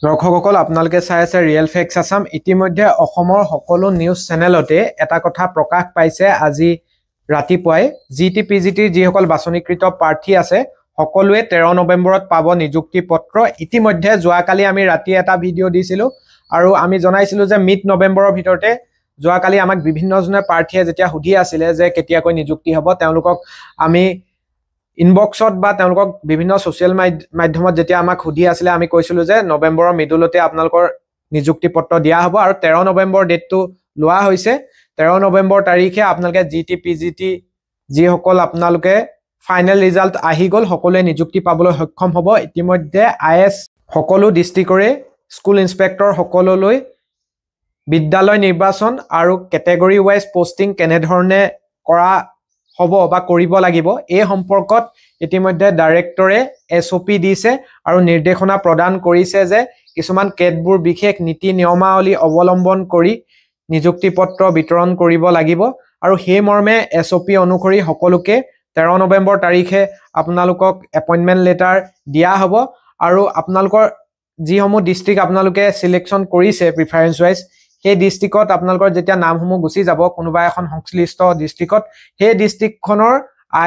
দৰ্শকসকল আপোনালোকে চাই আছে ৰিয়েল ফেক্টছ আসাম। ইতিমধ্যে অসমৰ সকলো নিউজ চেনেলতে এটা কথা প্ৰকাশ পাইছে আজি ৰাতিপুৱাই জিটিপিজিটিৰ যিসকল বাছনিকৃত প্ৰাৰ্থী আছে সকলোৱে 13 নৱেম্বৰত পাব নিযুক্তি পত্ৰ। ইতিমধ্যে যোৱাকালি আমি ৰাতি এটা ভিডিঅ' দিছিলোঁ আৰু আমি জনাইছিলোঁ যে মিড নৱেম্বৰৰ ভিতৰতে যোৱাকালি আমাক বিভিন্নজনে প্ৰাৰ্থীয়ে যেতিয়া সুধি আছিলে যে কেতিয়াকৈ নিযুক্তি হ'ব, তেওঁলোকক আমি ইনবক্সত বা তেওঁলোকক বিভিন্ন ছ'চিয়েল মাধ্যমত যেতিয়া আমাক সুধি আছিলে আমি কৈছিলোঁ যে নৱেম্বৰৰ মিডলতে আপোনালোকৰ নিযুক্তি পত্ৰ দিয়া হ'ব আৰু 13 নৱেম্বৰ ডেটটো লোৱা হৈছে। 13 নৱেম্বৰ তাৰিখে আপোনালোকে জিটিপিজিটি যিসকল আপোনালোকে ফাইনেল ৰিজাল্ট আহি গ'ল সকলোৱে নিযুক্তি পাবলৈ সক্ষম হ'ব। ইতিমধ্যে IS সকলো ডিষ্ট্ৰিক্টৰে স্কুল ইনস্পেক্টৰ সকললৈ বিদ্যালয় নিৰ্বাচন আৰু কেটেগৰী ৱাইজ পোষ্টিং কেনেধৰণে কৰা হ'ব বা কৰিব লাগিব এই সম্পৰ্কত ইতিমধ্যে ডাইৰেক্টৰে SOP দিছে আৰু নিৰ্দেশনা প্ৰদান কৰিছে যে কিছুমান কেতবোৰ বিশেষ নীতি নিয়মাৱলী অৱলম্বন কৰি নিযুক্তি পত্ৰ বিতৰণ কৰিব লাগিব আৰু সেই মৰ্মে SOP অনুসৰি সকলোকে 13 নৱেম্বৰ তাৰিখে আপোনালোকক এপইণ্টমেণ্ট লেটাৰ দিয়া হ'ব আৰু আপোনালোকৰ যিসমূহ ডিষ্ট্ৰিক্ট আপোনালোকে সিলেকশ্যন কৰিছে প্ৰিফাৰেন্স ৱাইজ সেই ডিষ্ট্ৰিক্টত আপোনালোকৰ যেতিয়া নামসমূহ গুচি যাব কোনোবা এখন সংশ্লিষ্ট ডিষ্ট্ৰিক্টত সেই ডিষ্ট্ৰিক্টখনৰ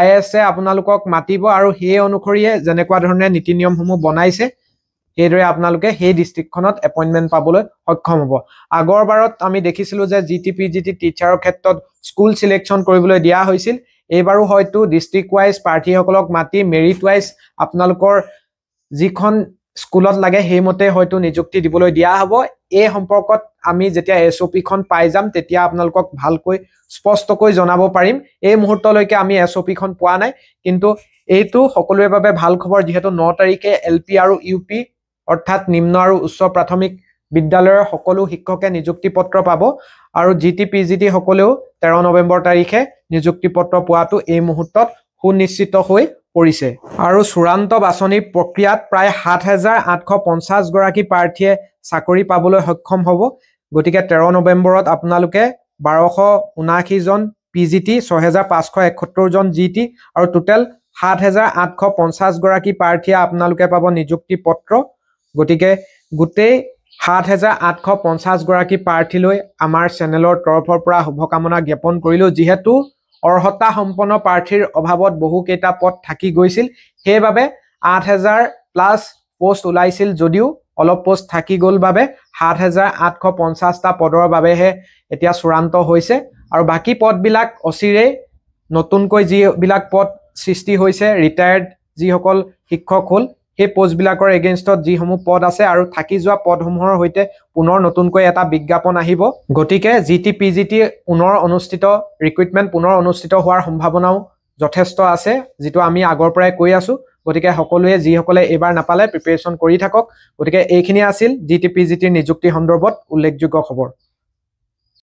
IS আপোনালোকক মাতিব আৰু সেই অনুসৰিয়ে যেনেকুৱা ধৰণে নীতি নিয়মসমূহ বনাইছে সেইদৰে আপোনালোকে সেই ডিষ্ট্ৰিক্টখনত এপইণ্টমেণ্ট পাবলৈ সক্ষম হ'ব। আগৰবাৰত আমি দেখিছিলোঁ যে জিটিপিজিটি টিচাৰৰ ক্ষেত্ৰত স্কুল সিলেকশ্যন কৰিবলৈ দিয়া হৈছিল। এইবাৰো হয়তো ডিষ্ট্ৰিক্ট ৱাইজ প্ৰাৰ্থীসকলক মাতি মেৰিট ৱাইজ আপোনালোকৰ যিখন স্কুলত লাগে সেইমতে হয়তো নিযুক্তি দিবলৈ দিয়া হ'ব। এই সম্পৰ্কত আমি যেতিয়া SOPখন পাই যাম তেতিয়া আপোনালোকক ভালকৈ স্পষ্টকৈ জনাব পাৰিম। এই মুহূৰ্তলৈকে আমি SOPখন পোৱা নাই, কিন্তু এইটো সকলোৰে বাবে ভাল খবৰ যিহেতু 9 তাৰিখে LP আৰু UP অৰ্থাৎ নিম্ন আৰু উচ্চ প্ৰাথমিক বিদ্যালয়ৰ সকলো শিক্ষকে নিযুক্তি পত্ৰ পাব আৰু জিটিপিজিটি সকলেও 13 নৱেম্বৰ তাৰিখে নিযুক্তি পত্ৰ পোৱাটো এই মুহূৰ্তত সুনিশ্চিত হৈ পৰিছে আৰু চূড়ান্ত বাছনি প্ৰক্ৰিয়াত প্ৰায় ৭,৮৫০ গৰাকী প্ৰাৰ্থীয়ে চাকৰি পাবলৈ সক্ষম হ'ব। গতিকে 13 নৱেম্বৰত আপোনালোকে ১২৭৯ জন PGT ৬,৫৭১ জন GT আৰু টোটেল ৭,৮৫০ গৰাকী প্ৰাৰ্থীয়ে আপোনালোকে পাব নিযুক্তি পত্ৰ। গতিকে গোটেই ৭,৮৫০ গৰাকী প্ৰাৰ্থীলৈ আমাৰ চেনেলৰ তৰফৰ পৰা শুভকামনা জ্ঞাপন কৰিলোঁ। যিহেতু অৰ্হতা সম্পন্ন প্ৰাৰ্থীৰ অভাৱত বহুকেইটা পদ থাকি গৈছিল, সেইবাবে ৮,০০০+ পোষ্ট ওলাইছিল যদিও অলপ পোষ্ট থাকি গ'ল বাবে ৭,৮৫০টা পদৰ বাবেহে এতিয়া চূড়ান্ত হৈছে আৰু বাকী পদবিলাক অচিৰেই নতুনকৈ যিবিলাক পদ সৃষ্টি হৈছে ৰিটায়াৰ্ড যিসকল শিক্ষক হ'ল সেই পোষ্টবিলাকৰ এগেইনষ্টত যিসমূহ পদ আছে আৰু থাকি যোৱা পদসমূহৰ সৈতে পুনৰ নতুনকৈ এটা বিজ্ঞাপন আহিব। গতিকে জিটিপিজিটি ৰিক্ৰুইটমেণ্ট পুনৰ অনুষ্ঠিত হোৱাৰ সম্ভাৱনাও যথেষ্ট আছে, যিটো আমি আগৰ পৰাই কৈ আছোঁ। গতিকে সকলোৱে যিসকলে এইবাৰ নাপালে প্ৰিপেৰেশ্যন কৰি থাকক। গতিকে এইখিনি আছিল জিটিপিজিটিৰ নিযুক্তি সন্দৰ্ভত উল্লেখযোগ্য খবৰ।